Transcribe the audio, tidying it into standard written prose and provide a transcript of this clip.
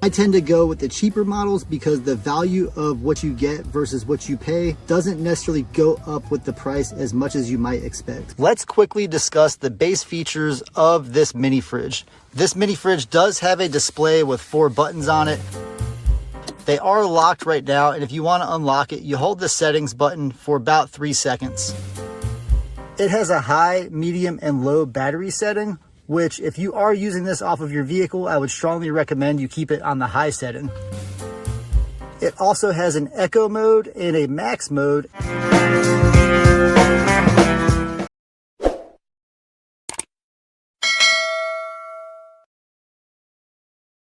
I tend to go with the cheaper models because the value of what you get versus what you pay doesn't necessarily go up with the price as much as you might expect. Let's quickly discuss the base features of this mini fridge. This mini fridge does have a display with 4 buttons on it. They are locked right now, and if you want to unlock it, you hold the settings button for about 3 seconds. It has a high, medium, and low battery setting, which if you are using this off of your vehicle, I would strongly recommend you keep it on the high setting. It also has an eco mode and a max mode.